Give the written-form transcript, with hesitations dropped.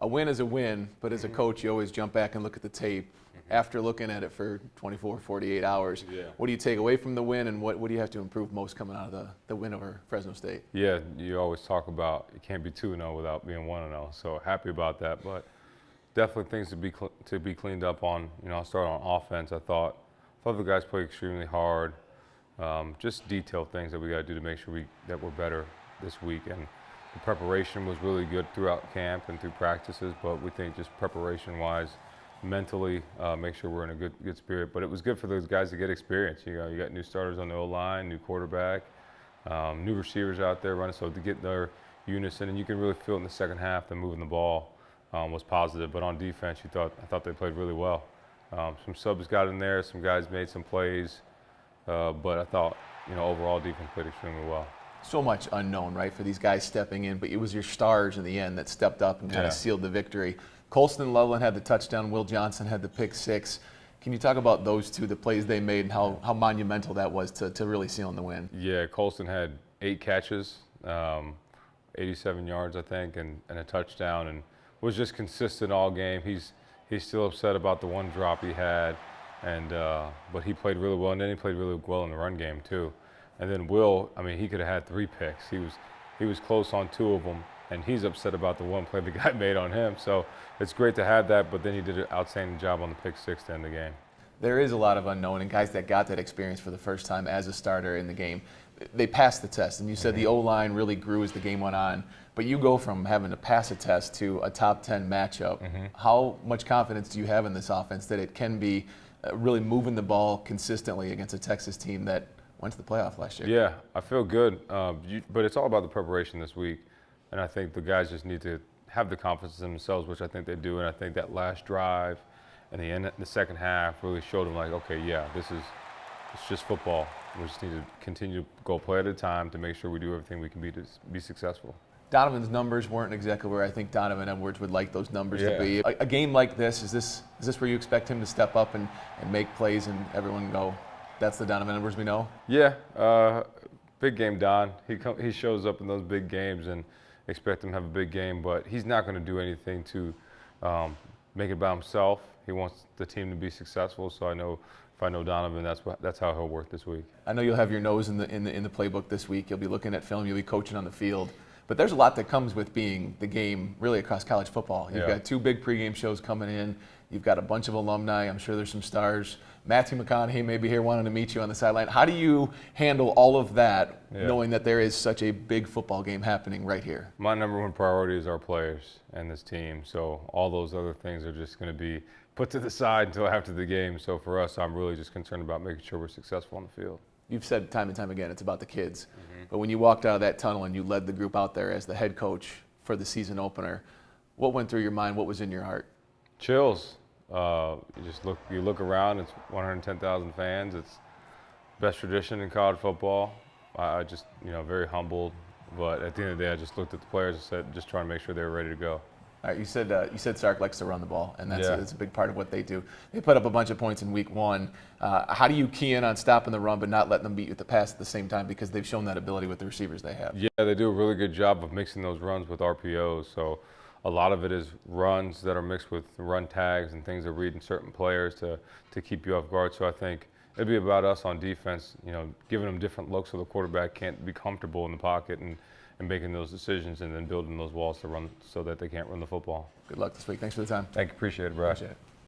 a win is a win, but as a coach, you always jump back and look at the tape after looking at it for 24, 48 hours. Yeah. What do you take away from the win, and what do you have to improve most coming out of the win over Fresno State? Yeah, you always talk about you can't be 2-0 without being 1-0. So happy about that, but definitely things to be cleaned up on. I'll start on offense. I thought the guys played extremely hard. Just detailed things that we got to do to make sure that we're better this week. And the preparation was really good throughout camp and through practices, but we think just preparation-wise, mentally, make sure we're in a good spirit. But it was good for those guys to get experience. You got new starters on the O-line, new quarterback, new receivers out there running, so to get their unison, and you can really feel it in the second half, them moving the ball was positive. But on defense, I thought they played really well. Some subs got in there, some guys made some plays, but I thought, overall defense played extremely well. So much unknown, right, for these guys stepping in, but it was your stars in the end that stepped up and kind of sealed the victory. Colston and Loveland had the touchdown. Will Johnson had the pick six. Can you talk about those two, the plays they made, and how monumental that was to really sealing the win? Yeah, Colston had 8 catches, 87 yards, I think, and a touchdown, and was just consistent all game. He's still upset about the one drop he had, but he played really well, and then he played really well in the run game too. And then Will, he could have had 3 picks. He was close on 2 of them, and he's upset about the one play the guy made on him. So it's great to have that, but then he did an outstanding job on the pick 6 to end the game. There is a lot of unknown, and guys that got that experience for the first time as a starter in the game, they passed the test. And you said the O-line really grew as the game went on, but you go from having to pass a test to a top 10 matchup. How much confidence do you have in this offense that it can be really moving the ball consistently against a Texas team that went to the playoff last year? Yeah, I feel good, but it's all about the preparation this week, and I think the guys just need to have the confidence in themselves, which I think they do, and I think that last drive and the second half really showed them, like, okay, yeah, it's just football. We just need to continue to go play at a time to make sure we do everything we can be to be successful. Donovan's numbers weren't exactly where I think Donovan Edwards would like those numbers to be. A game like this, is this where you expect him to step up and make plays and everyone go, that's the Donovan Edwards we know? Yeah, big game Don. He shows up in those big games and expect him to have a big game, but he's not going to do anything to make it by himself. He wants the team to be successful, so if I know Donovan, that's how he'll work this week. I know you'll have your nose in the playbook this week. You'll be looking at film. You'll be coaching on the field. But there's a lot that comes with being the game really across college football. You've got 2 big pregame shows coming in. You've got a bunch of alumni. I'm sure there's some stars. Matthew McConaughey may be here wanting to meet you on the sideline. How do you handle all of that, knowing that there is such a big football game happening right here? My number 1 priority is our players and this team. So all those other things are just going to be put to the side until after the game. So for us, I'm really just concerned about making sure we're successful on the field. You've said time and time again, it's about the kids. But when you walked out of that tunnel and you led the group out there as the head coach for the season opener, what went through your mind? What was in your heart? Chills. You look around, it's 110,000 fans. It's best tradition in college football. I just, very humbled. But at the end of the day, I just looked at the players and said, just trying to make sure they were ready to go. All right, you said Sark likes to run the ball, and that's a big part of what they do. They put up a bunch of points in week 1. How do you key in on stopping the run but not letting them beat you with the pass at the same time, because they've shown that ability with the receivers they have? Yeah, they do a really good job of mixing those runs with RPOs. So a lot of it is runs that are mixed with run tags and things that are reading certain players to keep you off guard. So I think it'd be about us on defense, giving them different looks so the quarterback can't be comfortable in the pocket and making those decisions and then building those walls to run so that they can't run the football. Good luck this week. Thanks for the time. Thank you. Appreciate it, Brad. Appreciate it.